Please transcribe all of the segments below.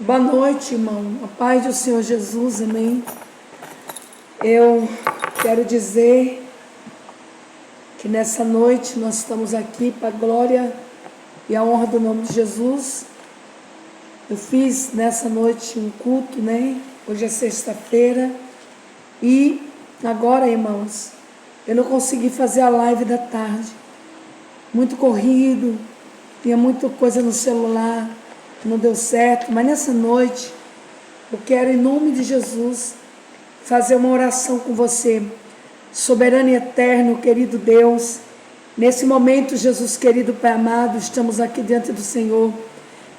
Boa noite, irmão. A paz do Senhor Jesus, amém. Eu quero dizer que nessa noite nós estamos aqui para a glória e a honra do nome de Jesus. Eu fiz nessa noite um culto, né? Hoje é sexta-feira e agora, irmãos, eu não consegui fazer a live da tarde. Muito corrido, tinha muita coisa no celular, não deu certo, mas nessa noite eu quero, em nome de Jesus, fazer uma oração com você. Soberano e eterno, querido Deus, nesse momento, Jesus querido Pai amado, estamos aqui diante do Senhor.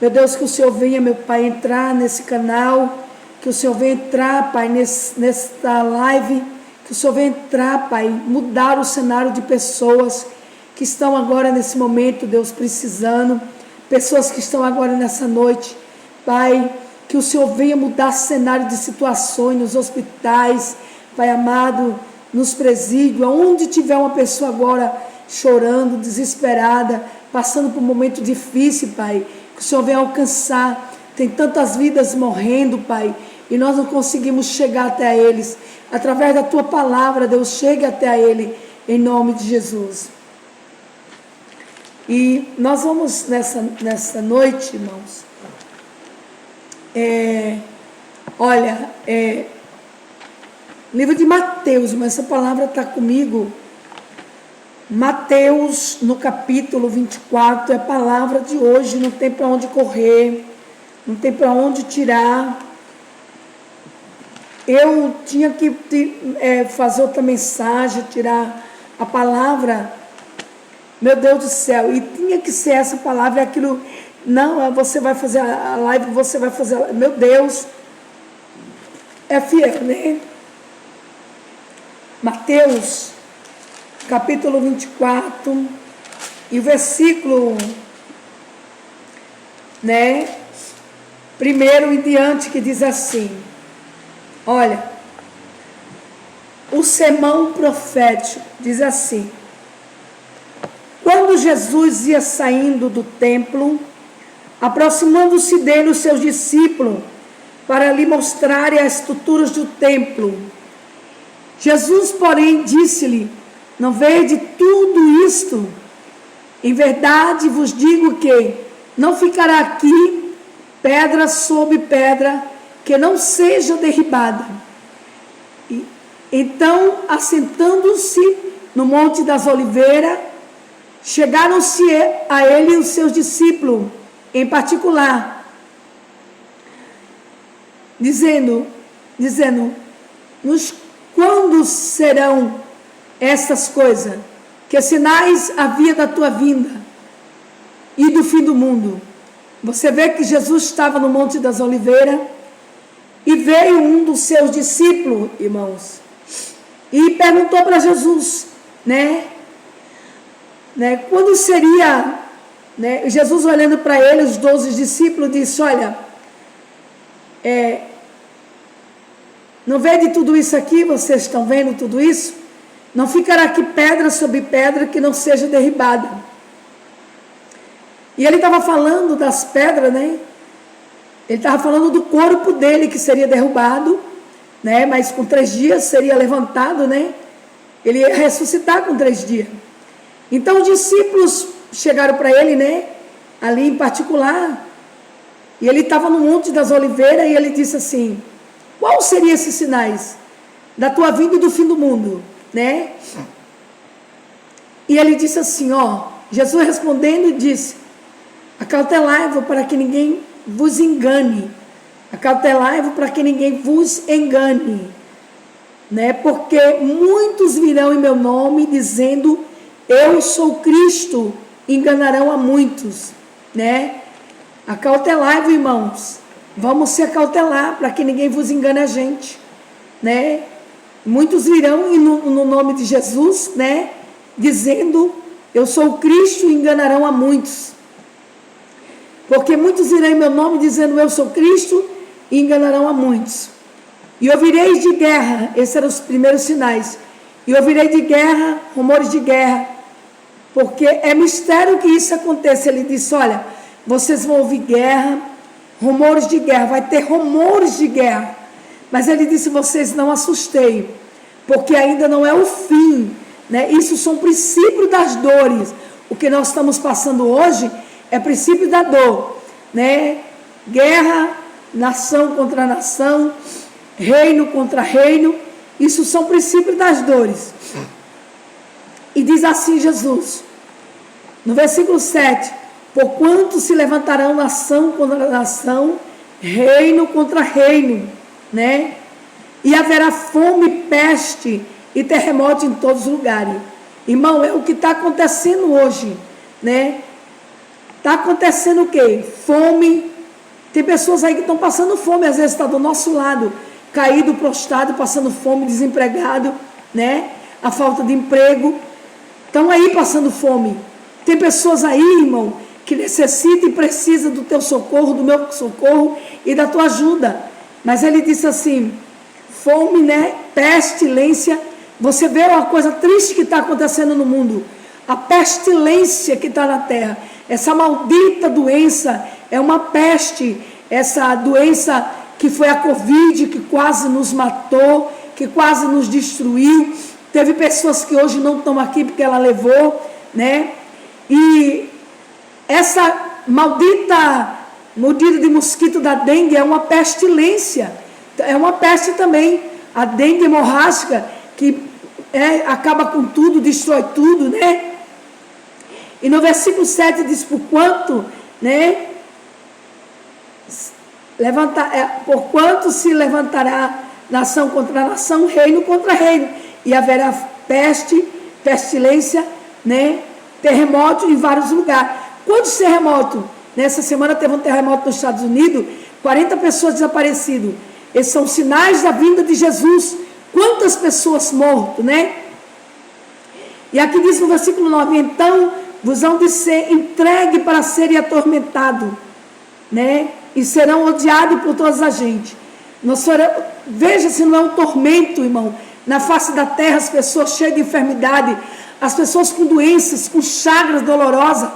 Meu Deus, que o Senhor venha, meu Pai, entrar nesse canal, que o Senhor venha entrar, Pai, nesta live, que o Senhor venha entrar, Pai, mudar o cenário de pessoas que estão agora nesse momento, Deus, precisando, pessoas que estão agora nessa noite, Pai, que o Senhor venha mudar cenário de situações nos hospitais, Pai amado, nos presídios, onde tiver uma pessoa agora chorando, desesperada, passando por um momento difícil, Pai, que o Senhor venha alcançar. Tem tantas vidas morrendo, Pai, e nós não conseguimos chegar até eles. Através da Tua palavra, Deus, chegue até ele, em nome de Jesus. E nós vamos nessa noite, irmãos, livro de Mateus, mas essa palavra está comigo. Mateus, no capítulo 24, é a palavra de hoje, não tem para onde correr, não tem para onde tirar. Eu tinha que fazer outra mensagem, tirar a palavra, meu Deus do céu, e tinha que ser essa palavra, aquilo, não, você vai fazer a live, você vai fazer a live, meu Deus, é fiel, né? Mateus, capítulo 24, e o versículo, primeiro em diante, que diz assim, olha, o sermão profético diz assim: quando Jesus ia saindo do templo, aproximando-se dele os seus discípulos, para lhe mostrarem as estruturas do templo, Jesus, porém, disse-lhe: não vede tudo isto? Em verdade vos digo que não ficará aqui pedra sobre pedra que não seja derribada. Então, assentando-se no Monte das Oliveiras, chegaram-se a ele os seus discípulos, em particular, dizendo, quando serão estas coisas? Que sinais havia da tua vinda e do fim do mundo? Você vê que Jesus estava no Monte das Oliveiras e veio um dos seus discípulos, irmãos, e perguntou para Jesus, quando seria, Jesus olhando para ele, os 12 discípulos, disse: olha, não vê de tudo isso aqui? Vocês estão vendo tudo isso? Não ficará aqui pedra sobre pedra que não seja derribada. E ele estava falando das pedras, Ele estava falando do corpo dele que seria derrubado, mas com 3 dias seria levantado, Ele ia ressuscitar com 3 dias. Então os discípulos chegaram para ele, ali em particular, e ele estava no Monte das Oliveiras, e ele disse assim: quais seriam esses sinais da tua vinda e do fim do mundo? E ele disse assim, Jesus respondendo disse: acautelai-vos para que ninguém vos engane. Acautelai-vos para que ninguém vos engane. Porque muitos virão em meu nome dizendo: eu sou Cristo, enganarão a muitos. Acautelai-vos, irmãos. Vamos se acautelar para que ninguém vos engane a gente. Muitos virão no nome de Jesus, dizendo: eu sou Cristo, e enganarão a muitos. Porque muitos virão em meu nome dizendo: eu sou Cristo, e enganarão a muitos. E ouvireis de guerra, esses eram os primeiros sinais. E ouvirei de guerra, rumores de guerra, porque é mistério que isso aconteça. Ele disse: olha, vocês vão ouvir guerra, rumores de guerra, vai ter rumores de guerra. Mas ele disse, vocês não assustem, porque ainda não é o fim, né? Isso são princípios das dores. O que nós estamos passando hoje é princípio da dor, né? Guerra, nação contra nação, reino contra reino, isso são princípios das dores. E diz assim Jesus, no versículo 7, porquanto se levantarão nação contra nação, reino contra reino, né? E haverá fome, peste e terremoto em todos os lugares. Irmão, é o que está acontecendo hoje, né? Está acontecendo o quê? Fome. Tem pessoas aí que estão passando fome, às vezes está do nosso lado, caído, prostrado, passando fome, desempregado, né? A falta de emprego. Estão aí passando fome. Tem pessoas aí, irmão, que necessitam e precisam do teu socorro, do meu socorro e da tua ajuda. Mas ele disse assim, fome, né? Pestilência. Você vê uma coisa triste que está acontecendo no mundo. A pestilência que está na terra. Essa maldita doença é uma peste. Essa doença que foi a Covid, que quase nos matou, que quase nos destruiu. Teve pessoas que hoje não estão aqui porque ela levou, né? E essa maldita mordida de mosquito da dengue é uma pestilência. É uma peste também. A dengue hemorrágica, que acaba com tudo, destrói tudo, né? E no versículo 7 diz, porquanto, né? Porquanto se levantará nação contra nação, reino contra reino, e haverá peste, pestilência, né? Terremoto em vários lugares. Quantos terremotos? Nessa semana teve um terremoto nos Estados Unidos, 40 pessoas desaparecidas. Esses são sinais da vinda de Jesus. Quantas pessoas mortas, né? E aqui diz no versículo 9, então vos hão de ser entregue para serem atormentados, né? E serão odiados por toda a gente. Veja se não é um tormento, irmão. Na face da terra, as pessoas cheias de enfermidade, as pessoas com doenças, com chagras dolorosas,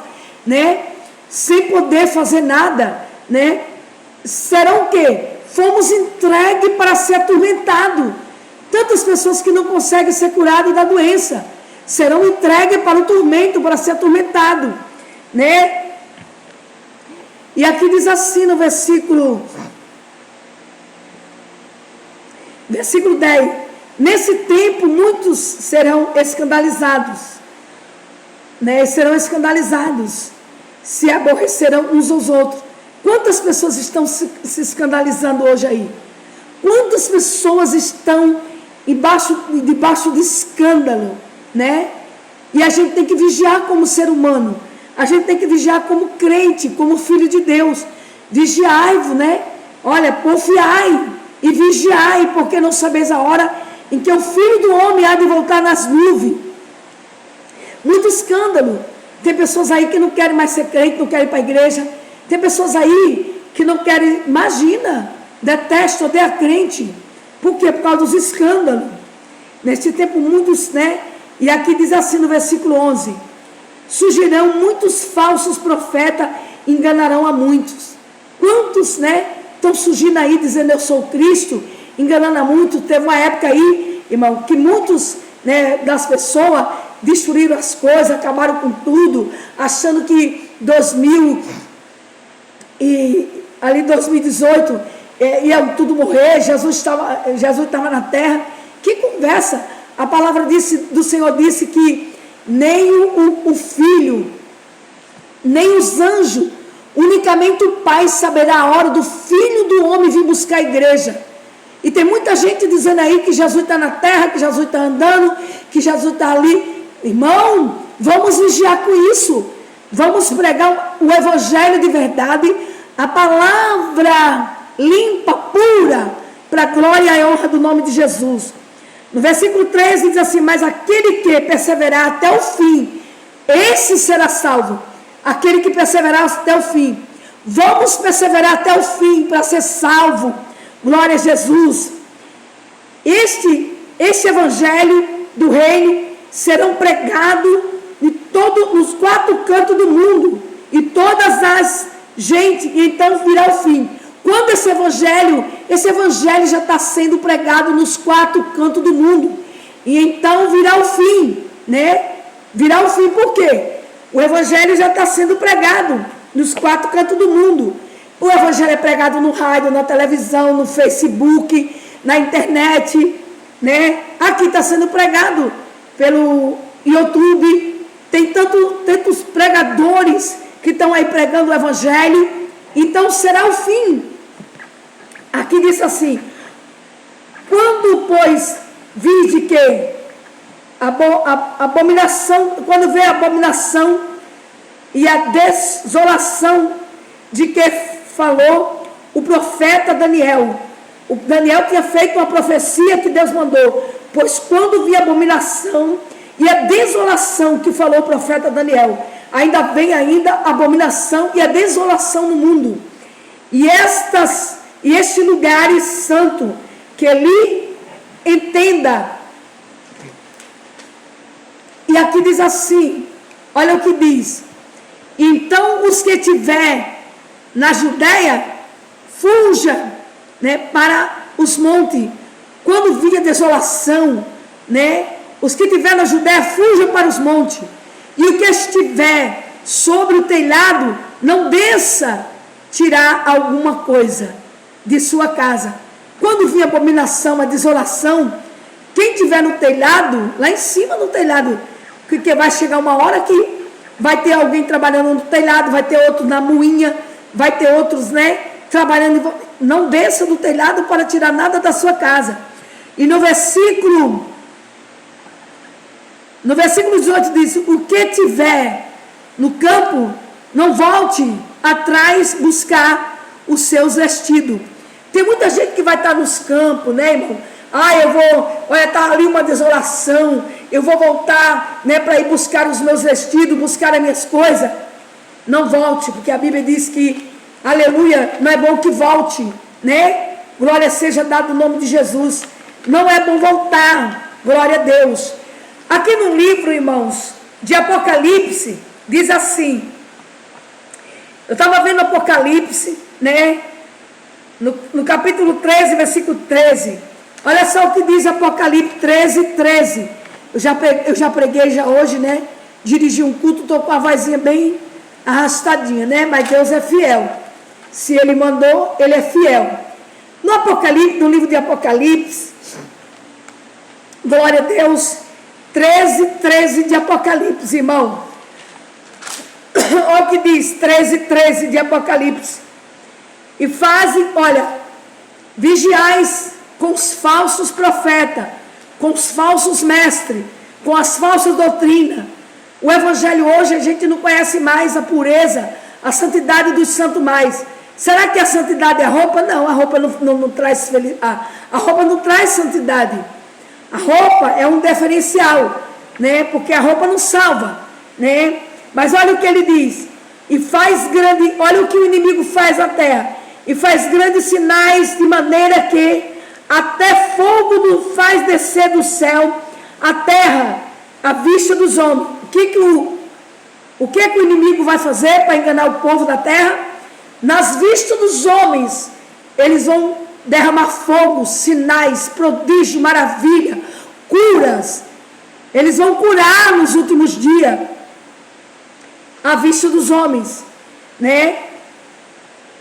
né? Sem poder fazer nada, né? Serão o quê? Fomos entregues para ser atormentados. Tantas pessoas que não conseguem ser curadas da doença serão entregues para o tormento, para ser atormentado, né? E aqui diz assim no versículo 10, nesse tempo muitos serão escandalizados, né? Serão escandalizados, se aborrecerão uns aos outros. Quantas pessoas estão se escandalizando hoje aí? Quantas pessoas estão debaixo de escândalo, né? E a gente tem que vigiar como ser humano. A gente tem que vigiar como crente, como filho de Deus. Vigiai-vos, né? Olha, confiai e vigiai, porque não sabeis a hora em que o Filho do Homem há de voltar nas nuvens. Muito escândalo. Tem pessoas aí que não querem mais ser crente, não querem ir para a igreja. Tem pessoas aí que não querem, imagina, detestam, odeiam a crente. Por quê? Por causa dos escândalos. Neste tempo, muitos, né? E aqui diz assim no versículo 11: surgirão muitos falsos profetas, enganarão a muitos. Quantos, né? Estão surgindo aí dizendo eu sou Cristo, enganando a muitos. Teve uma época aí, irmão, que muitos, né, das pessoas destruíram as coisas, acabaram com tudo, achando que 2018 ia tudo morrer, Jesus estava na terra. Que conversa! A palavra do Senhor disse que nem o Filho, nem os anjos, unicamente o Pai saberá a hora do Filho do Homem vir buscar a igreja. E tem muita gente dizendo aí que Jesus está na terra, que Jesus está andando, que Jesus está ali. Irmão, vamos vigiar com isso. Vamos pregar o evangelho de verdade, a palavra limpa, pura, para a glória e a honra do nome de Jesus. No versículo 13 diz assim: mas aquele que perseverar até o fim, esse será salvo. Aquele que perseverar até o fim. Vamos perseverar até o fim para ser salvo. Glória a Jesus. Este evangelho do reino serão pregados nos 4 cantos do mundo, e todas as Gente, então virá o fim. Quando esse evangelho já está sendo pregado nos 4 cantos do mundo. E então virá o fim, né? Virá o fim por quê? O evangelho já está sendo pregado nos 4 cantos do mundo. O evangelho é pregado no rádio, na televisão, no Facebook, na internet, né? Aqui está sendo pregado pelo YouTube. Tem tantos pregadores que estão aí pregando o evangelho. Então será o fim. Aqui diz assim: quando, pois, vide que abominação, quando vê a abominação e a desolação de que falou o profeta Daniel. O Daniel tinha feito uma profecia que Deus mandou. Pois quando vi a abominação e a desolação que falou o profeta Daniel, ainda vem a abominação e a desolação no mundo. E este lugar santo, que ele entenda. E aqui diz assim, olha o que diz: então os que tiver na Judéia, fuja, né, para os montes. Quando vir a desolação, né, os que tiver na Judéia, fuja para os montes. E o que estiver sobre o telhado, não desça tirar alguma coisa de sua casa. Quando vir a abominação, a desolação, quem tiver no telhado, lá em cima no telhado, porque vai chegar uma hora que vai ter alguém trabalhando no telhado, vai ter outro na moinha, vai ter outros, né, trabalhando. Não desça do telhado para tirar nada da sua casa. E no versículo 18 diz: o que tiver no campo, não volte atrás buscar os seus vestidos. Tem muita gente que vai estar nos campos, né, irmão? Eu vou, olha, está ali uma desolação, eu vou voltar, né, para ir buscar os meus vestidos, buscar as minhas coisas. Não volte, porque a Bíblia diz que, aleluia, não é bom que volte, né? Glória seja dada no nome de Jesus. Não é bom voltar, glória a Deus. Aqui no livro, irmãos, de Apocalipse, diz assim, eu estava vendo Apocalipse, né? No capítulo 13, versículo 13. Olha só o que diz Apocalipse 13, 13. Eu já preguei já hoje, né? Dirigi um culto, estou com a vozinha bem arrastadinha, né? Mas Deus é fiel. Se Ele mandou, Ele é fiel. No Apocalipse, no livro de Apocalipse, glória a Deus, 13, 13 de Apocalipse, irmão. Olha o que diz, 13, 13 de Apocalipse. E fazem, olha, vigiais com os falsos profetas, com os falsos mestres, com as falsas doutrinas. O evangelho hoje a gente não conhece mais a pureza, a santidade dos santos mais. Será que a santidade é roupa? Não, a roupa não traz a roupa não traz santidade. A roupa é um diferencial, né? Porque a roupa não salva, né? Mas olha o que ele diz: e faz grande, olha o que o inimigo faz na terra, e faz grandes sinais, de maneira que até fogo faz descer do céu a terra, à vista dos homens. O que o inimigo vai fazer para enganar o povo da terra? Nas vistas dos homens, eles vão derramar fogo, sinais, prodígio, maravilha, curas. Eles vão curar nos últimos dias, à vista dos homens, né?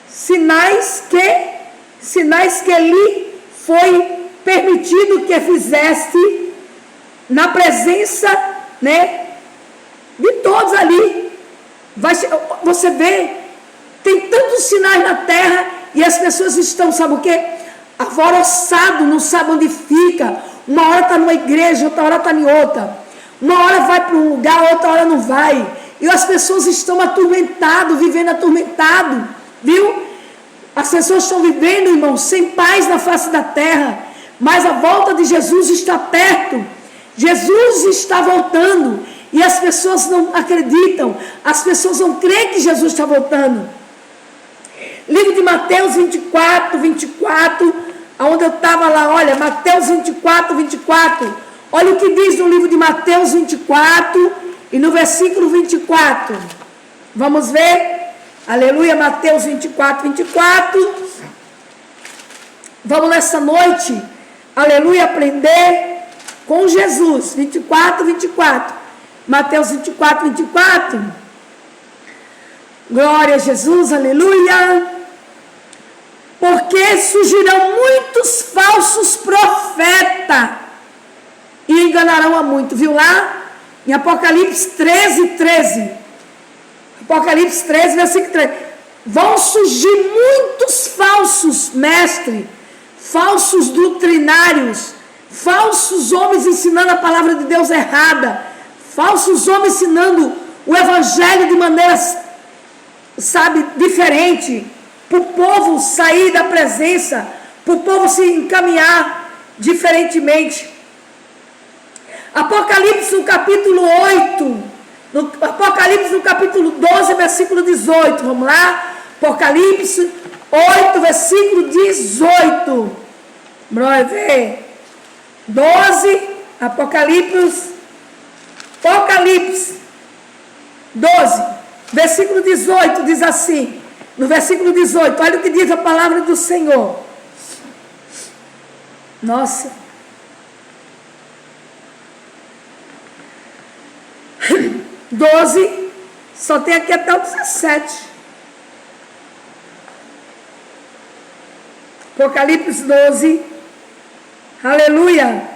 Sinais que lhe foi permitido que fizeste na presença, né, de todos ali. Você vê, tem tantos sinais na terra e as pessoas estão, sabe o quê? Alvoroçado, não sabe onde fica. Uma hora está numa igreja, outra hora está em outra. Uma hora vai para um lugar, outra hora não vai. E as pessoas estão atormentadas, vivendo atormentado, viu? As pessoas estão vivendo, irmão, sem paz na face da terra. Mas a volta de Jesus está perto. Jesus está voltando. E as pessoas não acreditam. As pessoas não creem que Jesus está voltando. Livro de Mateus 24, 24. Onde eu estava lá, olha, Mateus 24, 24. Olha o que diz no livro de Mateus 24 e no versículo 24. Vamos ver? Aleluia, Mateus 24, 24. Vamos nessa noite, aleluia, aprender com Jesus. 24, 24. Mateus 24, 24. Glória a Jesus, aleluia. Porque surgirão muitos falsos profetas e enganarão a muito. Viu lá? Em Apocalipse 13, 13. Apocalipse 13, versículo 13. Vão surgir muitos falsos mestres, falsos doutrinários, falsos homens ensinando a palavra de Deus errada, falsos homens ensinando o evangelho de maneiras, diferente, para o povo sair da presença, para o povo se encaminhar diferentemente. Apocalipse no capítulo 8, Apocalipse no capítulo 12, versículo 18, vamos lá? Apocalipse 8, versículo 18, bora ver, 12, Apocalipse 12, versículo 18, diz assim, no versículo 18, olha o que diz a palavra do Senhor. Nossa. 12, só tem aqui até o 17. Apocalipse 12, aleluia.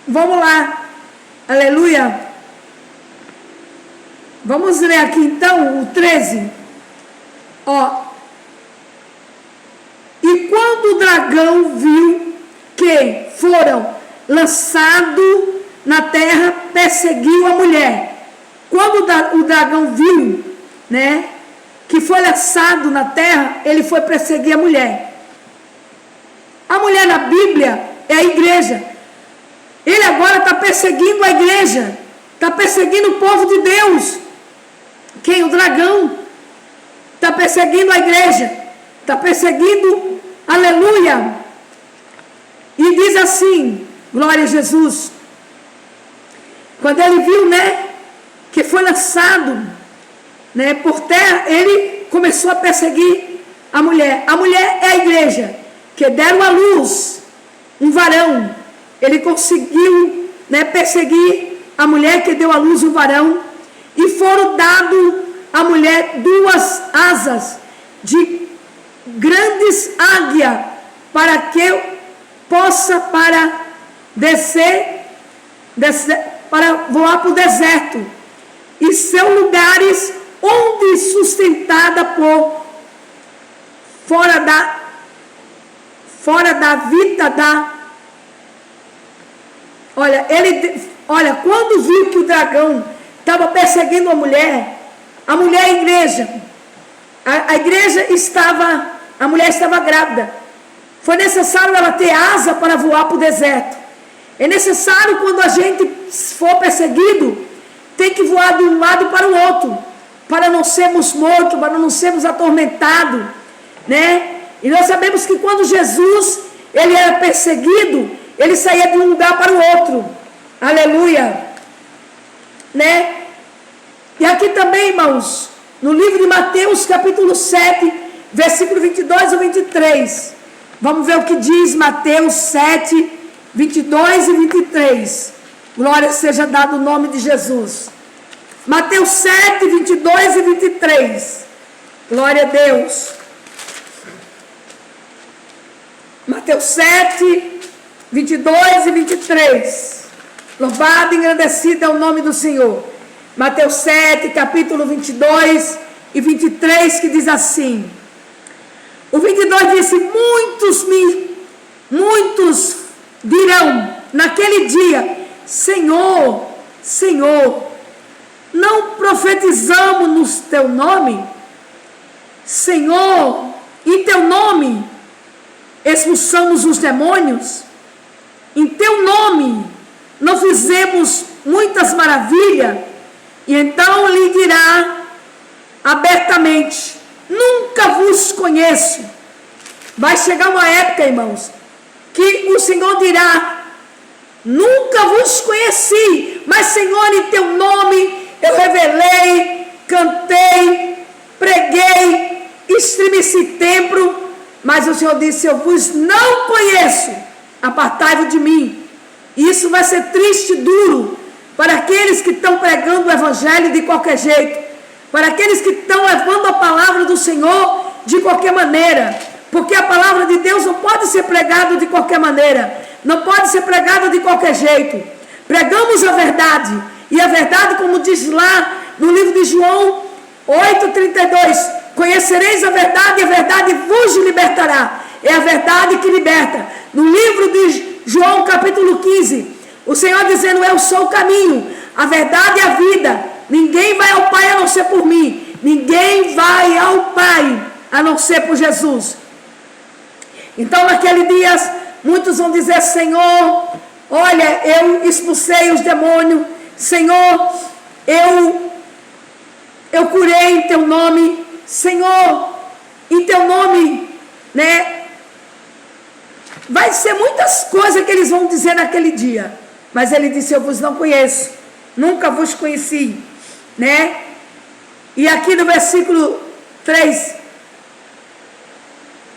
Vamos lá, aleluia. Vamos ler aqui então o 13. Ó. E quando o dragão viu que foram lançados na terra, perseguiu a mulher. Quando o dragão viu, né, que foi lançado na terra, ele foi perseguir a mulher. A mulher na Bíblia é a igreja. Ele agora está perseguindo a igreja, está perseguindo o povo de Deus. Quem? O dragão. Está perseguindo a igreja, está perseguindo, aleluia. E diz assim, glória a Jesus, quando ele viu, né, que foi lançado, né, por terra, ele começou a perseguir a mulher. A mulher é a igreja, que deram à luz um varão. Ele conseguiu, né, perseguir a mulher que deu à luz um varão, e foram dado à mulher 2 asas de grandes águia, para que possa descer, para voar para o deserto, e são lugares onde sustentada por fora da vida da. Olha, quando viu que o dragão estava perseguindo a mulher é a igreja. A mulher estava grávida. Foi necessário ela ter asa para voar para o deserto. É necessário, quando a gente for perseguido, tem que voar de um lado para o outro, para não sermos mortos, para não sermos atormentados, né? E nós sabemos que quando Jesus, ele era perseguido, ele saía de um lugar para o outro. Aleluia. Né? E aqui também, irmãos, no livro de Mateus, capítulo 7, versículo 22 ao 23. Vamos ver o que diz Mateus 7, 22 e 23. Glória seja dada o nome de Jesus. Mateus 7, 22 e 23. Glória a Deus. Mateus 7, 22 e 23. Louvado e engrandecido é o nome do Senhor. Mateus 7, capítulo 22 e 23, que diz assim. O 22 disse, muitos dirão naquele dia, Senhor, Senhor, não profetizamos no teu nome? Senhor, em teu nome expulsamos os demônios? Em teu nome não fizemos muitas maravilhas? E então lhe dirá abertamente, nunca vos conheço. Vai chegar uma época, irmãos, que o Senhor dirá, nunca vos conheci, Mas, Senhor, em teu nome eu revelei, cantei, preguei, estremeci templo, mas o Senhor disse: eu vos não conheço, apartai-vos de mim. E isso vai ser triste e duro para aqueles que estão pregando o evangelho de qualquer jeito, para aqueles que estão levando a palavra do Senhor de qualquer maneira, porque a palavra de Deus não pode ser pregada de qualquer maneira, não pode ser pregada de qualquer jeito. Pregamos a verdade, e a verdade, como diz lá no livro de João 8,32, conhecereis a verdade e a verdade vos libertará. É a verdade que liberta. No livro de João capítulo 15, o Senhor dizendo: eu sou o caminho, a verdade e a vida, ninguém vai ao Pai a não ser por mim, ninguém vai ao Pai a não ser por Jesus. Então naquele dia muitos vão dizer: Senhor, olha, eu expulsei os demônios, Senhor, eu curei em teu nome, Senhor, em teu nome, né? Vai ser muitas coisas que eles vão dizer naquele dia, mas ele disse: eu vos não conheço, nunca vos conheci, né? E aqui no versículo 3,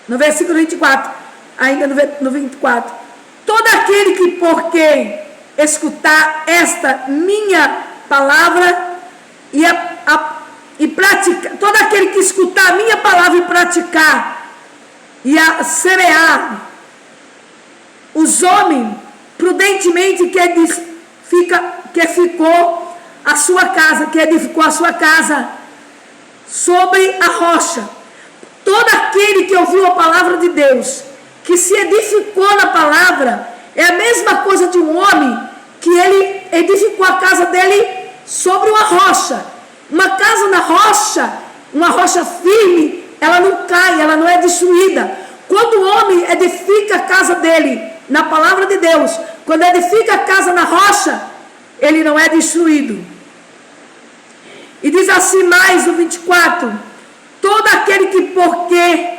no versículo 24, ainda no 24, todo aquele que porque escutar esta minha palavra e praticar, todo aquele que escutar a minha palavra e praticar e a semear, os homens prudentemente que ficou a sua casa, que edificou a sua casa sobre a rocha. Todo aquele que ouviu a palavra de Deus, que se edificou na palavra, é a mesma coisa de um homem que ele edificou a casa dele sobre uma rocha. Uma casa na rocha, uma rocha firme, ela não cai, ela não é destruída. Quando o homem edifica a casa dele na palavra de Deus, quando edifica a casa na rocha, ele não é destruído. E diz assim mais no 24: todo aquele que porque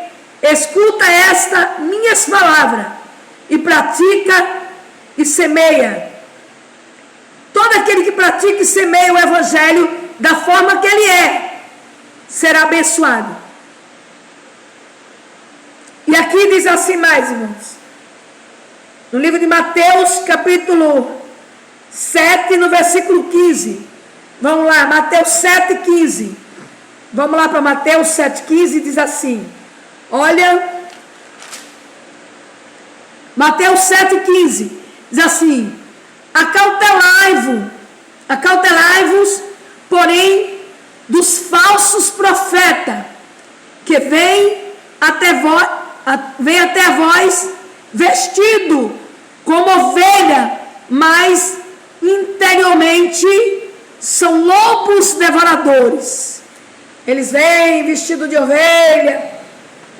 escuta esta minhas palavras e pratica e semeia, todo aquele que pratica e semeia o evangelho da forma que ele é, será abençoado. E aqui diz assim mais, irmãos, no livro de Mateus capítulo 7, no versículo 15. Vamos lá, Mateus 7, 15. Vamos lá para Mateus 7, 15, diz assim, olha, Mateus 7, 15, diz assim: acautelai-vos, porém, dos falsos profetas, que vêm até vós vestido como ovelha, mas interiormente são lobos devoradores. Eles vêm vestido de ovelha,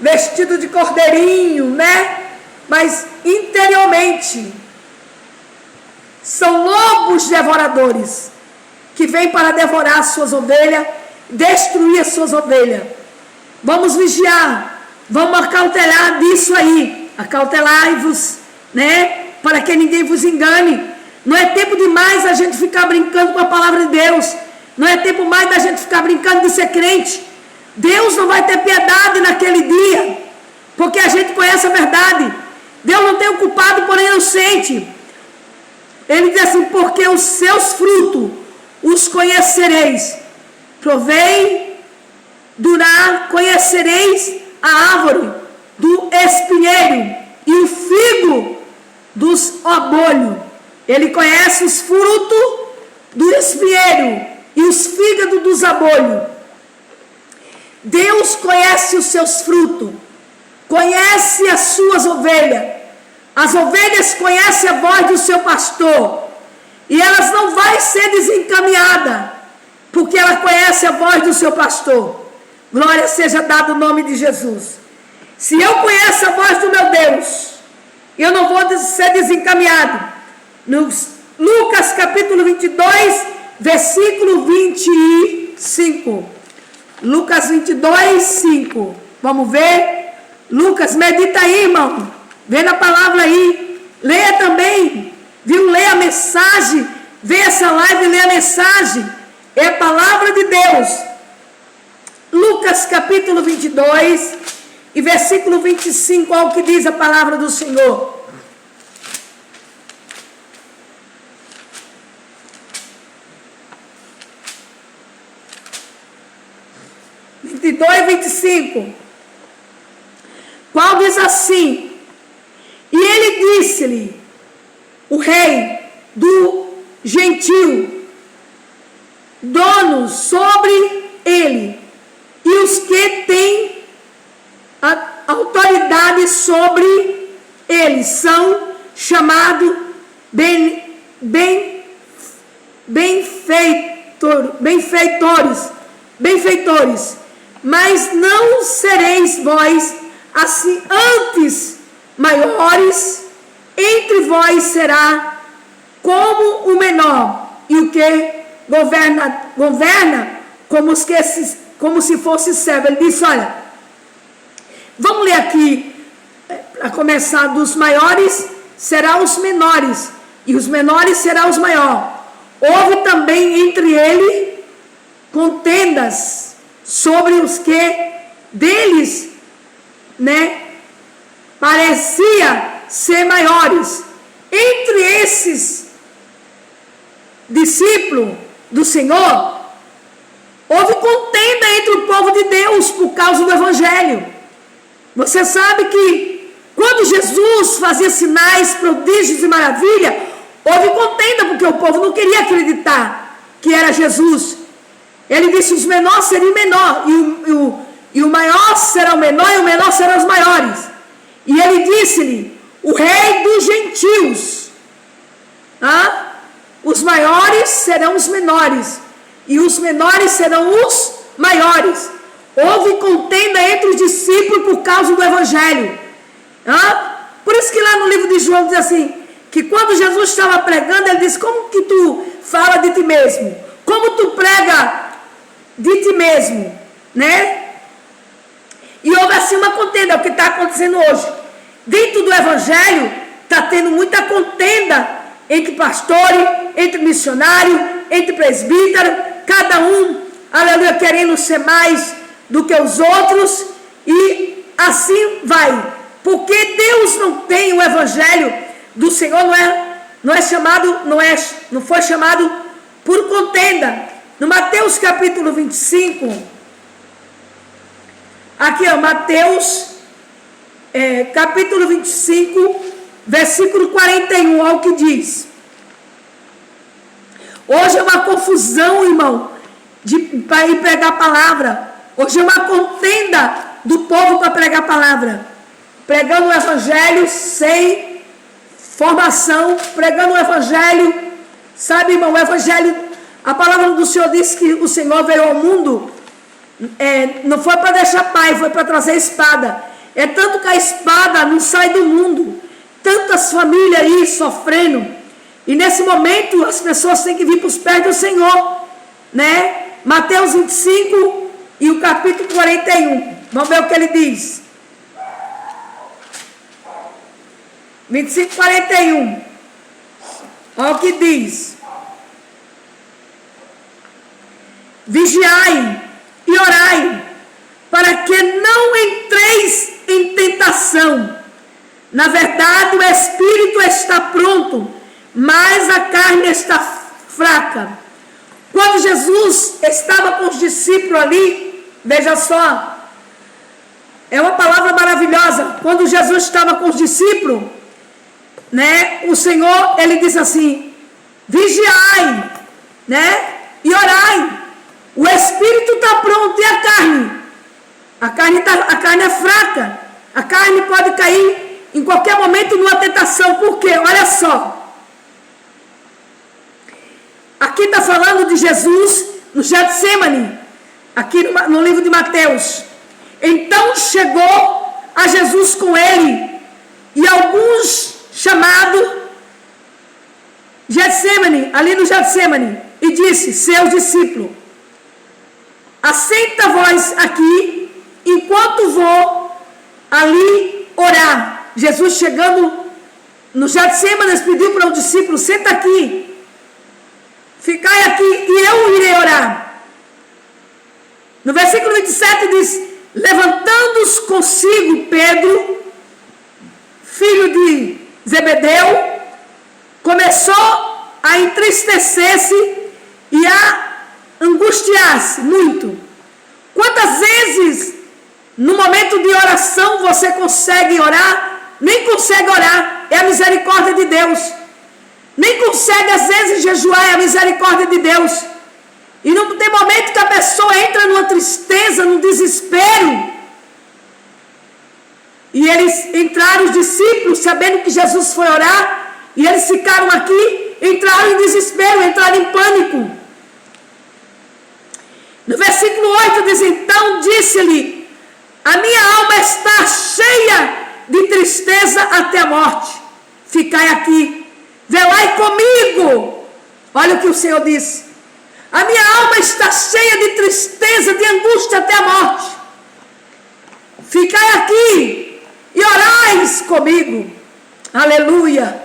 vestido de cordeirinho, né? Mas interiormente são lobos devoradores, que vêm para devorar as suas ovelhas, destruir as suas ovelhas. Vamos vigiar, vamos acautelar disso aí. Acautelai-vos, né? Para que ninguém vos engane. Não é tempo demais a gente ficar brincando com a palavra de Deus. Não é tempo mais da gente ficar brincando de ser crente. Deus não vai ter piedade naquele dia, porque a gente conhece a verdade. Deus não tem o culpado, porém inocente. Ele diz assim: porque os seus frutos os conhecereis. Provei, durar, conhecereis a árvore do espinheiro e o figo dos obolhos. Ele conhece os frutos do espinheiro e os fígados dos abolhos. Deus conhece os seus frutos, conhece as suas ovelhas. As ovelhas conhecem a voz do seu pastor, e elas não vão ser desencaminhadas, porque ela conhece a voz do seu pastor. Glória seja dada o nome de Jesus. Se eu conheço a voz do meu Deus, eu não vou ser desencaminhado. No Lucas capítulo 22, versículo 25. Lucas 22, 5. Vamos ver? Lucas, medita aí, irmão. Vê na palavra aí. Leia também. Viu? Leia a mensagem ver essa live e ler a mensagem. É a palavra de Deus. Lucas capítulo 22 e versículo 25, olha o que diz a palavra do Senhor. 22 e 25. Qual diz assim: e ele disse-lhe, o rei do gentio, dono sobre ele, e os que têm a autoridade sobre ele são chamados benfeitores, mas não sereis vós assim antes maiores, entre vós será como o menor, e o que governa como se fosse servo. Ele disse, olha, vamos ler aqui, a começar, dos maiores serão os menores, e os menores serão os maiores. Houve também entre ele contendas sobre os que deles, parecia ser maiores. Entre esses discípulos do Senhor, houve contenda entre o povo de Deus por causa do Evangelho. Você sabe que quando Jesus fazia sinais, prodígios e maravilha, houve contenda porque o povo não queria acreditar que era Jesus. Ele disse, os menores seriam menor, e o maior será o menor, e o menor será os maiores. E ele disse-lhe, o rei dos gentios, os maiores serão os menores, e os menores serão os maiores. Houve contenda entre os discípulos por causa do Evangelho. Por isso que lá no livro de João diz assim, que quando Jesus estava pregando, ele disse, como que tu fala de ti mesmo? Como tu prega de ti mesmo? E houve assim uma contenda, é o que está acontecendo hoje. Dentro do Evangelho, está tendo muita contenda entre pastores, entre missionários, entre presbíteros, cada um, aleluia, querendo ser mais do que os outros, e assim vai. Porque Deus não tem o Evangelho do Senhor, não foi chamado por contenda. No Mateus capítulo 25, aqui Mateus capítulo 25, versículo 41, olha o que diz. Hoje é uma confusão, irmão, para ir pregar a palavra. Hoje é uma contenda do povo para pregar a palavra. Pregando o Evangelho sem formação, pregando o Evangelho, sabe, irmão, o Evangelho, a palavra do Senhor diz que o Senhor veio ao mundo, não foi para deixar pai, foi para trazer espada. É tanto que a espada não sai do mundo, tantas famílias aí sofrendo, e nesse momento as pessoas têm que vir para os pés do Senhor, Mateus 25 e o capítulo 41, vamos ver o que ele diz. 25, 41, olha o que diz. Vigiai e orai, para que não entreis em tentação. Na verdade, o espírito está pronto, mas a carne está fraca. Quando Jesus estava com os discípulos ali, veja só, é uma palavra maravilhosa. Quando Jesus estava com os discípulos, o Senhor, ele diz assim, vigiai, e orai. O espírito está pronto, e a carne? A carne é fraca. A carne pode cair em qualquer momento numa tentação. Por quê? Olha só. Aqui está falando de Jesus no Getsemane, aqui no livro de Mateus. Então chegou a Jesus com ele e alguns chamados Getsemane, ali no Getsemane, e disse, seus discípulos, assenta vós aqui, enquanto vou ali orar. Jesus chegando no Getsemane, pediu para o discípulo, senta aqui, ficai aqui e eu irei orar. No versículo 27 diz: levantando-os consigo Pedro, filho de Zebedeu, começou a entristecer-se e a angustiar-se muito. Quantas vezes no momento de oração você consegue orar? Nem consegue orar, é a misericórdia de Deus. Nem consegue às vezes jejuar, é a misericórdia de Deus. E não tem momento que a pessoa entra numa tristeza, num desespero. E eles entraram, os discípulos, sabendo que Jesus foi orar, e eles ficaram aqui, entraram em desespero, entraram em pânico. No versículo 8 diz: então disse-lhe: a minha alma está cheia de tristeza até a morte. Ficai aqui, velai comigo. Olha o que o Senhor disse: a minha alma está cheia de tristeza, de angústia até a morte. Ficai aqui e orais comigo. Aleluia.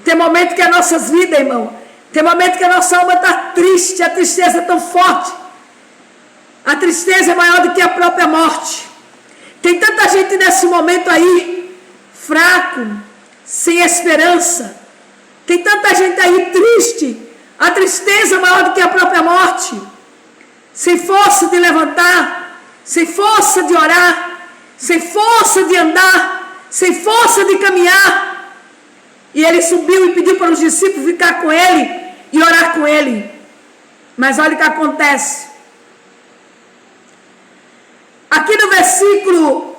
Tem momento que as nossas vidas, irmão, tem momento que a nossa alma está triste, a tristeza é tão forte. A tristeza é maior do que a própria morte. Tem tanta gente nesse momento aí, fraco, sem esperança. Tem tanta gente aí triste. A tristeza é maior do que a própria morte. Sem força de levantar, sem força de orar, sem força de andar, sem força de caminhar. E ele subiu e pediu para os discípulos ficar com ele e orar com ele. Mas olha o que acontece. Aqui no versículo,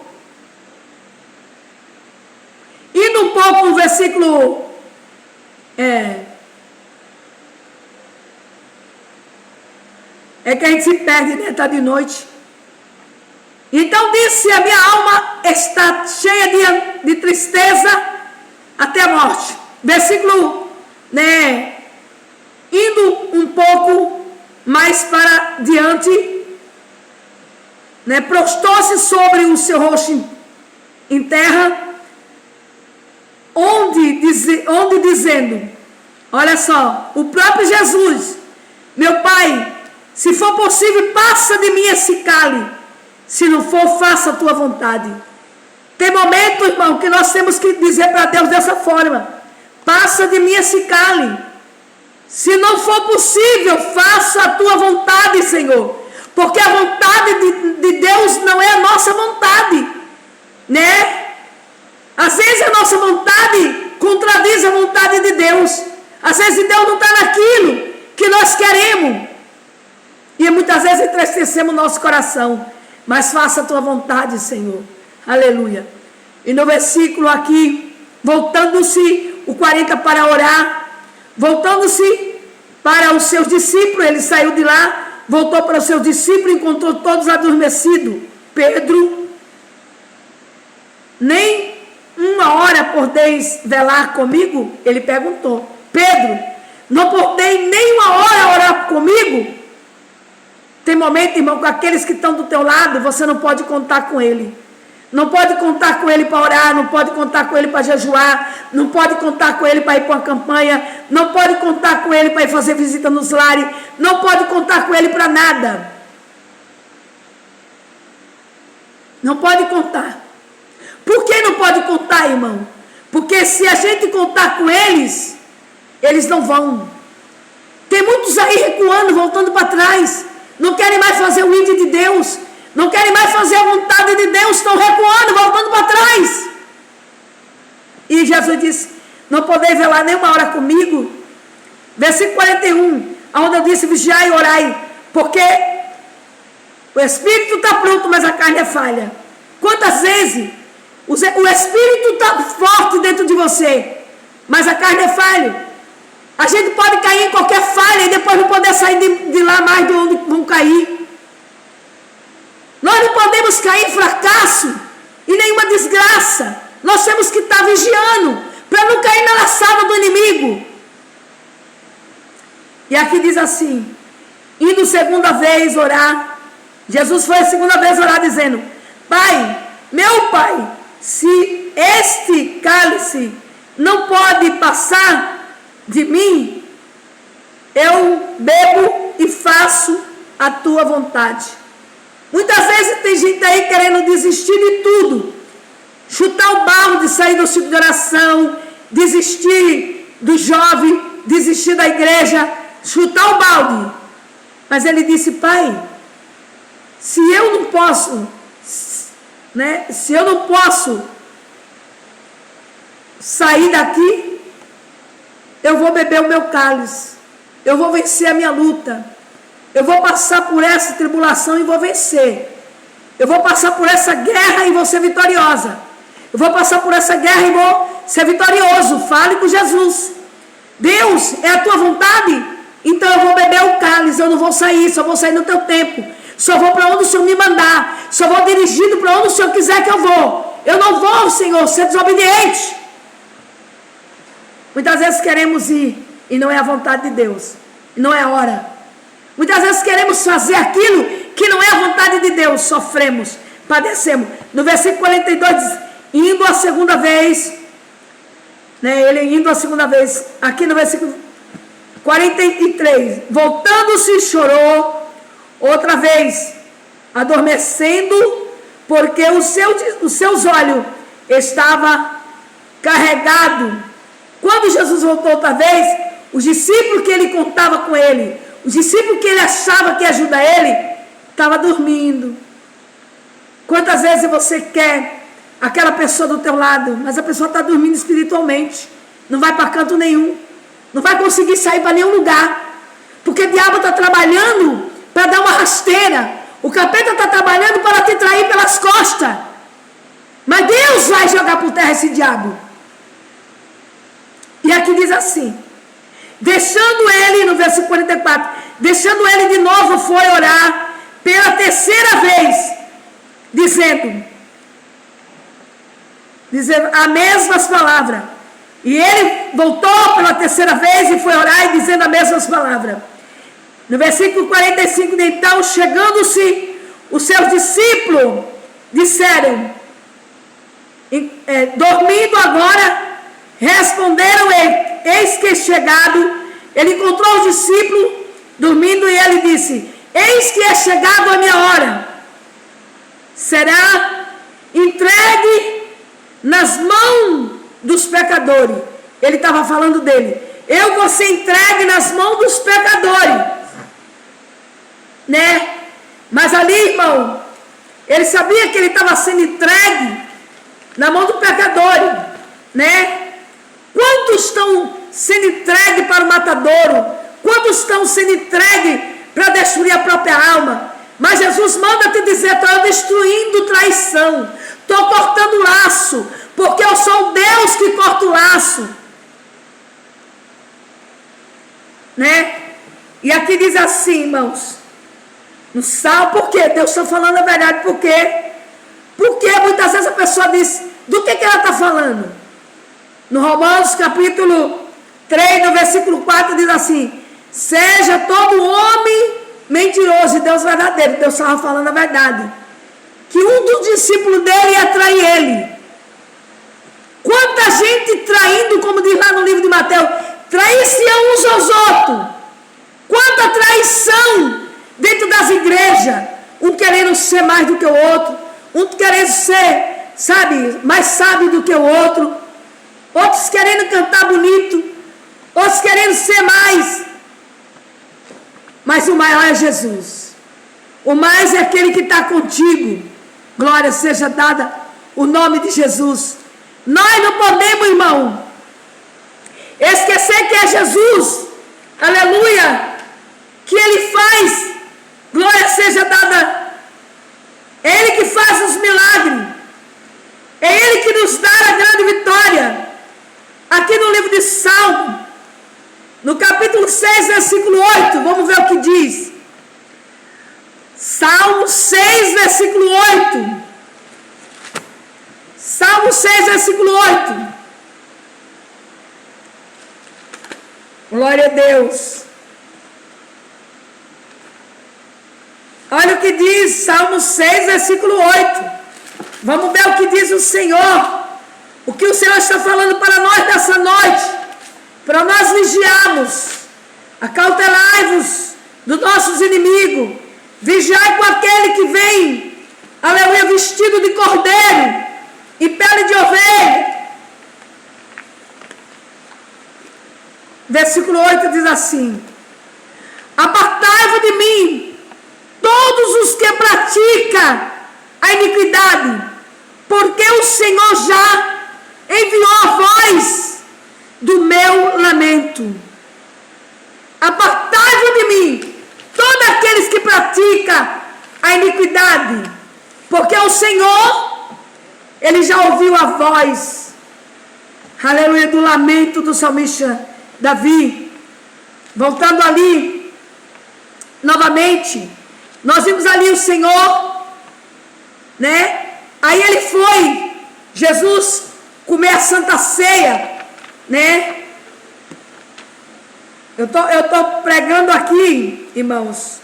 indo um pouco no versículo, é que a gente se perde, né? Está de noite. Então disse: a minha alma está cheia de tristeza até a morte. Versículo, né? Indo um pouco mais para diante, né, prostou-se sobre o seu rosto em terra, onde dizendo, olha só, o próprio Jesus: meu Pai, se for possível, passa de mim esse cálice, se não for, faça a tua vontade. Tem momento, irmão, que nós temos que dizer para Deus dessa forma: passa de mim esse cálice, se não for possível, faça a tua vontade, Senhor. Porque a vontade de Deus não é a nossa vontade, né? Às vezes a nossa vontade contradiz a vontade de Deus. Às vezes Deus não está naquilo que nós queremos. E muitas vezes entristecemos o nosso coração. Mas faça a tua vontade, Senhor. Aleluia. E no versículo aqui, voltando-se, o 40 para orar, voltando-se para os seus discípulos, ele saiu de lá, voltou para os seus discípulos, encontrou todos adormecidos. Pedro: nem uma hora podeis velar comigo? Ele perguntou. Pedro: não podeis nem uma hora orar comigo? Tem momento, irmão, com aqueles que estão do teu lado, você não pode contar com ele. Não pode contar com ele para orar, não pode contar com ele para jejuar, não pode contar com ele para ir para uma campanha, não pode contar com ele para ir fazer visita nos lares, não pode contar com ele para nada. Não pode contar. Por que não pode contar, irmão? Porque se a gente contar com eles, eles não vão. Tem muitos aí recuando, voltando para trás, não querem mais fazer o ídolo de Deus, não querem mais fazer a vontade de Deus, estão recuando, voltando para trás. E Jesus disse: não podeis velar nem uma hora comigo. Versículo 41, onde eu disse: vigiai e orai, porque o espírito está pronto, mas a carne é falha. Quantas vezes o espírito está forte dentro de você, mas a carne é falha? A gente pode cair em qualquer falha e depois não poder sair de lá mais de onde vão cair. Nós não podemos cair em fracasso e nenhuma desgraça. Nós temos que estar vigiando para não cair na laçada do inimigo. E aqui diz assim: indo segunda vez orar, Jesus foi a segunda vez orar dizendo: Pai, meu Pai, se este cálice não pode passar de mim, eu bebo e faço a tua vontade. Muitas vezes tem gente aí querendo desistir de tudo, chutar o balde de sair do ciclo de oração, desistir do jovem, desistir da igreja, chutar o balde. Mas ele disse: Pai, se eu não posso, se eu não posso sair daqui, eu vou beber o meu cálice, eu vou vencer a minha luta, eu vou passar por essa tribulação e vou vencer, eu vou passar por essa guerra e vou ser vitoriosa, eu vou passar por essa guerra e vou ser vitorioso. Fale com Jesus. Deus, é a tua vontade? Então eu vou beber o cálice, eu não vou sair, só vou sair no teu tempo, só vou para onde o Senhor me mandar, só vou dirigido para onde o Senhor quiser que eu vou. Eu não vou, Senhor, ser desobediente. Muitas vezes queremos ir e não é a vontade de Deus, não é a hora. Muitas vezes queremos fazer aquilo que não é a vontade de Deus, sofremos, padecemos. No versículo 42 diz: indo a segunda vez, ele indo a segunda vez, aqui no versículo 43, voltando-se, chorou outra vez, adormecendo, porque os seus olhos estavam carregados. Quando Jesus voltou outra vez, os discípulos que ele contava com ele, os discípulos que ele achava que ia ajudar ele, estavam dormindo. Quantas vezes você quer aquela pessoa do teu lado, mas a pessoa está dormindo espiritualmente, não vai para canto nenhum, não vai conseguir sair para nenhum lugar, porque o diabo está trabalhando para dar uma rasteira, o capeta está trabalhando para te trair pelas costas, mas Deus vai jogar por terra esse diabo. E aqui diz assim: deixando ele, no versículo 44, deixando ele de novo, foi orar pela terceira vez, dizendo as mesmas palavras. E ele voltou pela terceira vez e foi orar e dizendo as mesmas palavras. No versículo 45, então, chegando-se os seus discípulos, disseram, dormindo agora, responderam ele, eis que chegado, ele encontrou os discípulos dormindo e ele disse: eis que é chegado a minha hora, será entregue nas mãos dos pecadores. Ele estava falando dele. Eu vou ser entregue nas mãos dos pecadores, mas ali, irmão, ele sabia que ele estava sendo entregue na mão do pecador, Quantos estão sendo entregues para o matadouro? Quantos estão sendo entregues para destruir a própria alma? Mas Jesus manda te dizer: estou destruindo traição, estou cortando laço, porque eu sou o Deus que corta o laço, E aqui diz assim, irmãos, no Salmo, por quê? Deus está falando a verdade, por quê? Porque muitas vezes a pessoa diz: do que ela está falando? No Romanos capítulo 3, no versículo 4, diz assim: seja todo homem mentiroso e Deus verdadeiro. Deus estava falando a verdade, que um dos discípulos dele ia trair ele. Quanta gente traindo, como diz lá no livro de Mateus, trair-se-ão uns aos outros. Quanta traição dentro das igrejas, um querendo ser mais do que o outro, um querendo ser, mais sábio do que o outro, outros querendo cantar bonito, outros querendo ser mais. Mas o maior é Jesus. O mais é aquele que está contigo. Glória seja dada o nome de Jesus. Nós não podemos, irmão, esquecer que é Jesus, aleluia, que Ele faz, glória seja dada, é Ele que faz os milagres, é Ele que nos dá a grande vitória. Aqui no livro de Salmo, no capítulo 6, versículo 8, vamos ver o que diz. Salmo 6, versículo 8. Salmo 6, versículo 8. Glória a Deus. Olha o que diz Salmo 6, versículo 8. Vamos ver o que diz o Senhor. O que o Senhor está falando para nós nessa noite. Para nós vigiarmos. Acautelai-vos dos nossos inimigos. Vigiai com aquele que vem, aleluia, vestido de cordeiro e pele de ovelha. Versículo 8 diz assim: apartai-vos de mim, todos os que praticam a iniquidade, porque o Senhor já enviou a voz do meu lamento. Apartai-vos de mim, todos aqueles que praticam a iniquidade, porque o Senhor, Ele já ouviu a voz, aleluia, do lamento do salmista Davi. Voltando ali, novamente, nós vimos ali o Senhor, né? Aí Ele foi, Jesus, comer a Santa Ceia, né? Eu tô pregando aqui, irmãos,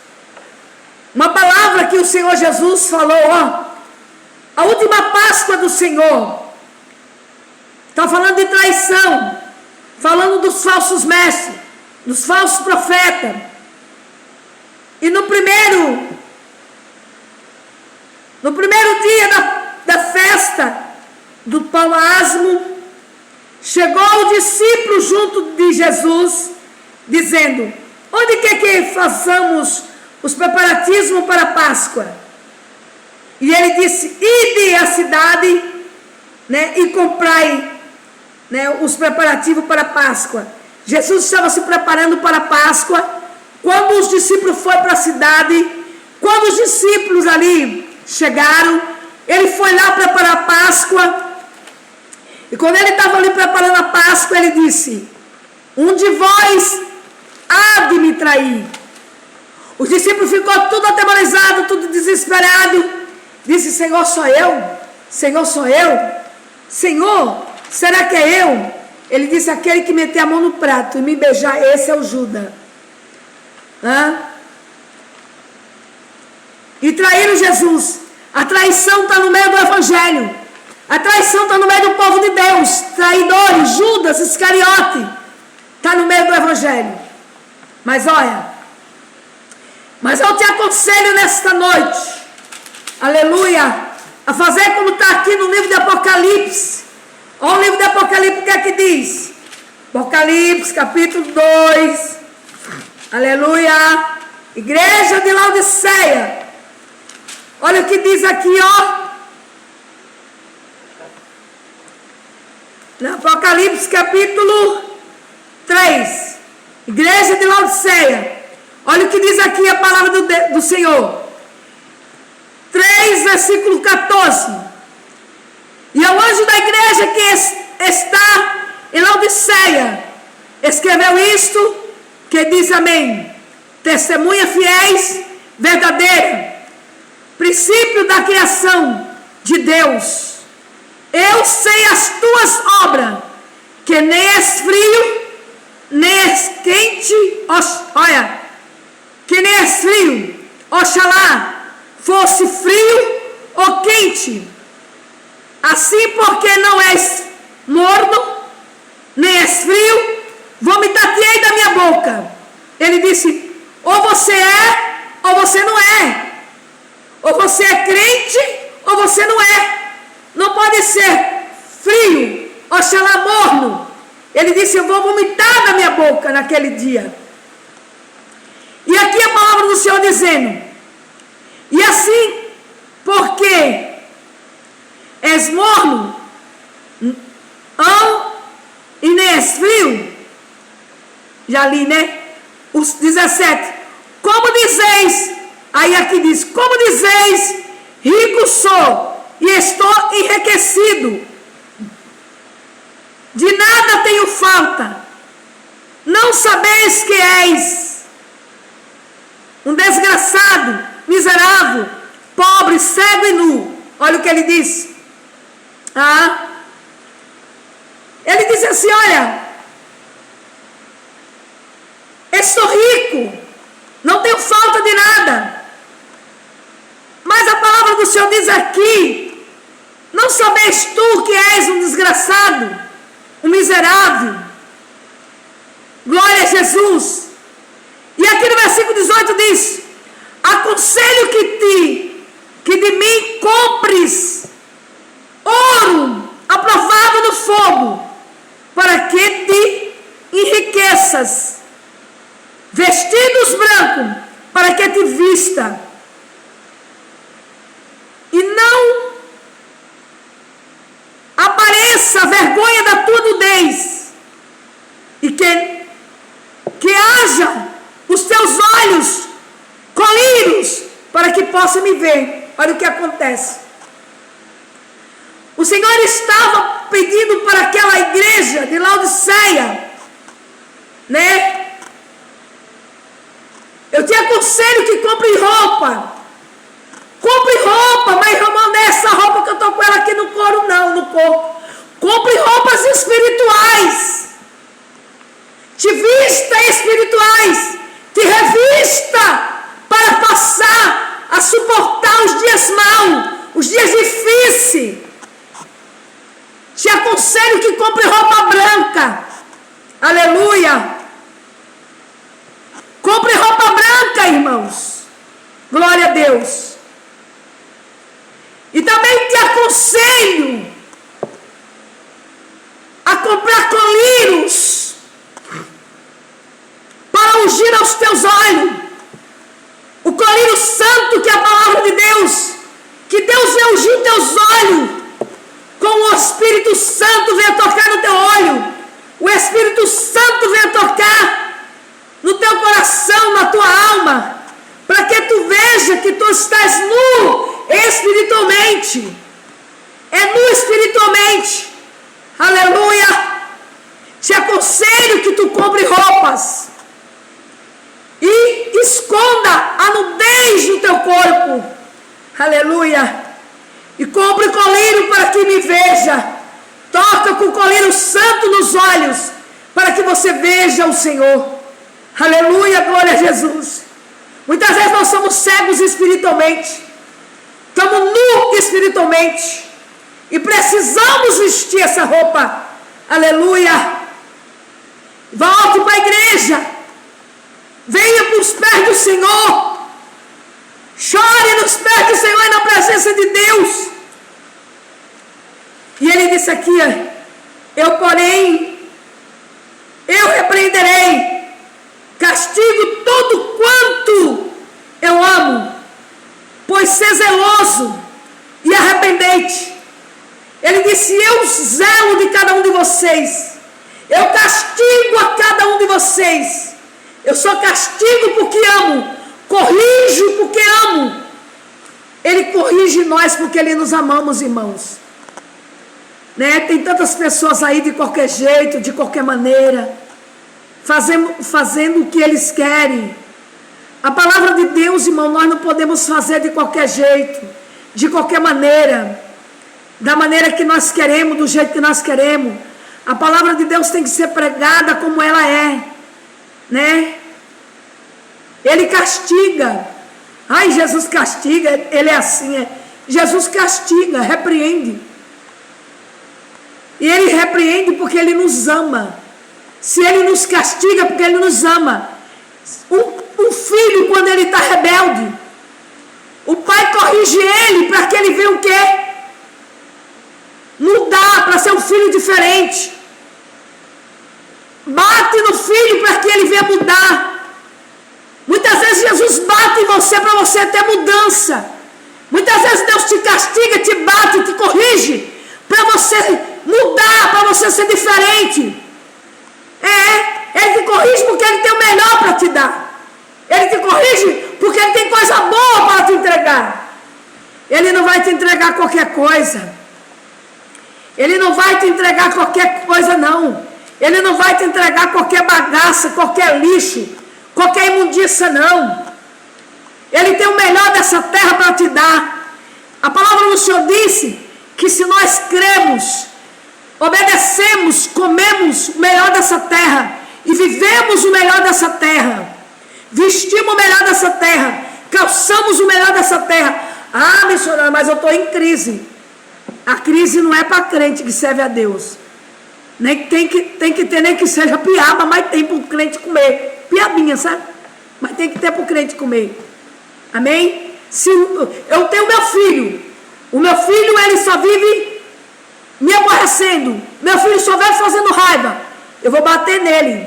uma palavra que o Senhor Jesus falou, ó, a última Páscoa do Senhor. Está falando de traição, falando dos falsos mestres, dos falsos profetas. E no primeiro dia da festa do pão asmo, chegou o discípulo junto de Jesus, dizendo: onde quer que façamos os preparativos para a Páscoa? E ele disse: ide à cidade, né, e comprai, né, os preparativos para a Páscoa. Jesus estava se preparando para a Páscoa. Quando os discípulos foram para a cidade, quando os discípulos ali chegaram, ele foi lá preparar a Páscoa. E quando ele estava ali preparando a Páscoa, ele disse: um de vós há de me trair. Os discípulos ficou tudo atemorizado, tudo desesperado. Disse: Senhor, sou eu? Senhor, sou eu? Senhor, será que é eu? Ele disse: aquele que meter a mão no prato e me beijar, esse é o Judas. E traíram Jesus. A traição está no meio do Evangelho. A traição está no meio do povo de Deus. Traidores, Judas, Iscariote, está no meio do Evangelho. Mas olha, mas eu te aconselho nesta noite, aleluia, a fazer como está aqui no livro de Apocalipse. Olha o livro de Apocalipse, o que é que diz? Apocalipse, capítulo 2, aleluia, igreja de Laodiceia. Olha o que diz aqui, ó. No Apocalipse, capítulo 3, igreja de Laodiceia. Olha o que diz aqui a palavra do Senhor. 3, versículo 14. E ao anjo da igreja que está em Laodiceia, escreveu isto, que diz amém. Testemunha fiéis, verdadeira, princípio da criação de Deus. Eu sei as tuas obras, que nem és frio, nem és quente, olha, que nem és frio, oxalá fosse frio ou quente. Assim, porque não és morno, nem és frio, vomitar-te-ei da minha boca. Ele disse: ou você é, ou você não é. Ou você é crente, ou você não é. Não pode ser frio, oxalá morno. Ele disse: eu vou vomitar da minha boca naquele dia. E aqui a palavra do Senhor dizendo: e assim, porque és morno, e nem és frio. Já li, né? Os 17. Como dizeis, aí aqui diz: como dizeis, rico sou e estou enriquecido, de nada tenho falta. Não sabeis que és um desgraçado, miserável, pobre, cego e nu. Olha o que ele diz. Ele disse assim: olha, estou rico, não tenho falta de nada. Mas a palavra do Senhor diz aqui: não sabeis tu que és um desgraçado, um miserável? Glória a Jesus. versículo 18 diz: aconselho que de mim compres ouro aprovado no fogo, para que te enriqueças, vestidos brancos, para que te vista, e não apareça a vergonha da tua nudez, e que haja os teus olhos colírios, para que possa me ver. Olha o que acontece. O Senhor estava pedindo para aquela igreja de Laodiceia, né? Eu te aconselho que compre roupa. Compre roupa, mas irmão, não é essa roupa que eu estou com ela aqui no couro, não, no corpo. Compre roupas espirituais. Te vista espirituais. Te revista para passar a suportar os dias maus, os dias difíceis. Te aconselho que compre roupa branca. Aleluia. Compre roupa branca, irmãos. Glória a Deus. E também te aconselho a comprar colírios para ungir aos teus olhos. O colírio santo, que é a palavra de Deus. Que Deus vai ungir teus olhos, com o Espírito Santo venha tocar no teu olho. O Espírito Santo venha tocar no teu coração, na tua alma, para que tu veja que tu estás nu espiritualmente. É nu espiritualmente. Aleluia. Te aconselho que tu compre roupas e esconda a nudez do teu corpo. Aleluia. E compre colírio para que me veja. Toca com colírio santo nos olhos, para que você veja o Senhor. Aleluia, glória a Jesus. Muitas vezes nós somos cegos espiritualmente. Estamos nus espiritualmente. E precisamos vestir essa roupa. Aleluia. Volte para a igreja. Venha para os pés do Senhor. Chore nos pés do Senhor e na presença de Deus. E ele disse aqui: eu repreenderei, castigo todo quanto eu amo, pois ser zeloso e arrependei-te. Ele disse: eu zelo de cada um de vocês, eu castigo a cada um de vocês. Eu só castigo porque amo, corrijo porque amo. Ele corrige nós porque Ele nos amamos, irmãos. Né? Tem tantas pessoas aí de qualquer jeito, de qualquer maneira, fazendo o que eles querem. A palavra de Deus, irmão, nós não podemos fazer de qualquer jeito, de qualquer maneira, da maneira que nós queremos, do jeito que nós queremos. A palavra de Deus tem que ser pregada como ela é, né? Ele castiga. Ai, Jesus castiga, Ele é assim. Jesus castiga, repreende. E Ele repreende porque Ele nos ama. Se Ele nos castiga, porque Ele nos ama. Um filho, quando ele está rebelde, o pai corrige ele para que ele venha o quê? Mudar, para ser um filho diferente. Bate no filho para que ele venha mudar. Muitas vezes Jesus bate em você para você ter mudança. Muitas vezes Deus te castiga, te bate, te corrige para você mudar, para você ser diferente. Ele te corrige porque Ele tem o melhor para te dar. Ele te corrige porque Ele tem coisa boa para te entregar. Ele não vai te entregar qualquer coisa. Ele não vai te entregar qualquer coisa, não. Ele não vai te entregar qualquer bagaça, qualquer lixo, qualquer imundícia, não. Ele tem o melhor dessa terra para te dar. A palavra do Senhor disse que se nós cremos, obedecemos, comemos o melhor dessa terra e vivemos o melhor dessa terra, vestimos o melhor dessa terra, calçamos o melhor dessa terra. Ah, missionário, mas eu estou em crise. A crise não é para crente que serve a Deus. Nem tem que ter nem que seja piaba, mas tem para o crente comer piabinha, sabe? mas tem que ter para o crente comer. Amém? Se eu tenho meu filho, o meu filho ele só vive me aborrecendo, meu filho só vive fazendo raiva, eu vou bater nele,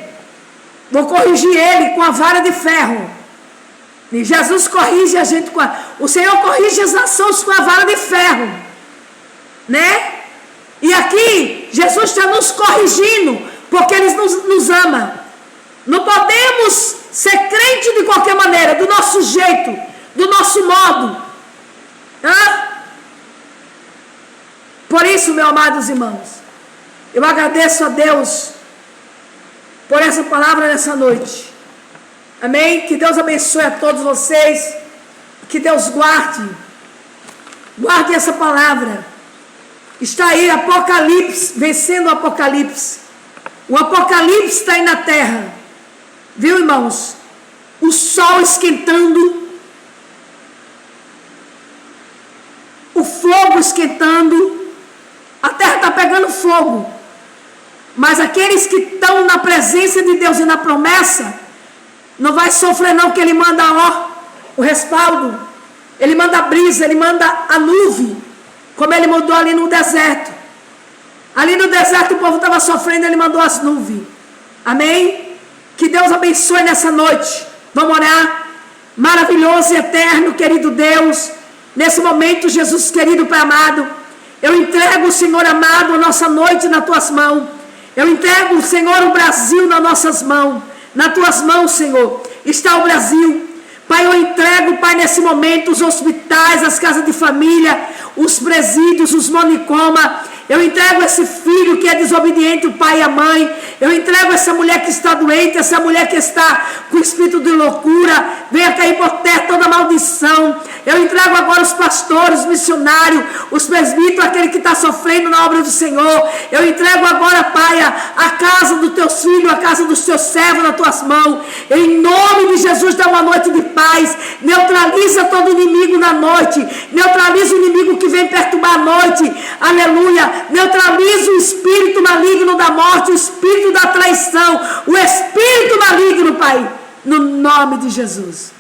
vou corrigir ele com a vara de ferro. E Jesus corrige a gente o Senhor corrige as nações com a vara de ferro, né? E aqui Jesus está nos corrigindo porque Ele nos ama. Não podemos ser crente de qualquer maneira, do nosso jeito, do nosso modo. Por isso, meus amados irmãos, eu agradeço a Deus por essa palavra nessa noite. Amém? Que Deus abençoe a todos vocês. Que Deus guarde essa palavra. Está aí Apocalipse, vencendo o Apocalipse. O Apocalipse está aí na terra. Viu, irmãos? O sol esquentando, o fogo esquentando, a terra está pegando fogo. Mas aqueles que estão na presença de Deus e na promessa, não vai sofrer não, que Ele manda o respaldo, Ele manda a brisa, Ele manda a nuvem, como Ele mandou ali no deserto. Ali no deserto o povo estava sofrendo, Ele mandou as nuvens. Amém? Que Deus abençoe nessa noite. Vamos orar. Maravilhoso e eterno, querido Deus, nesse momento, Jesus querido Pai amado, eu entrego, Senhor amado, a nossa noite nas Tuas mãos. Eu entrego, Senhor, o Brasil nas nossas mãos. Nas Tuas mãos, Senhor, está o Brasil. Pai, eu entrego, Pai, nesse momento, os hospitais, as casas de família, os presídios, os manicomas. Eu entrego esse filho que é desobediente, o pai e a mãe. Eu entrego essa mulher que está doente, essa mulher que está com espírito de loucura. Venha cair por terra toda maldição. Eu entrego agora os pastores, os missionários, os presbíteros, aquele que está sofrendo na obra do Senhor. Eu entrego agora, Pai, a casa dos teus filhos, a casa dos teus servos nas tuas mãos. Em nome de Jesus, dá uma noite de paz. Neutraliza todo inimigo na noite. Neutraliza o inimigo que vem perturbar a noite. Aleluia. Neutraliza o espírito maligno da morte, o espírito da traição, o espírito maligno, Pai, no nome de Jesus.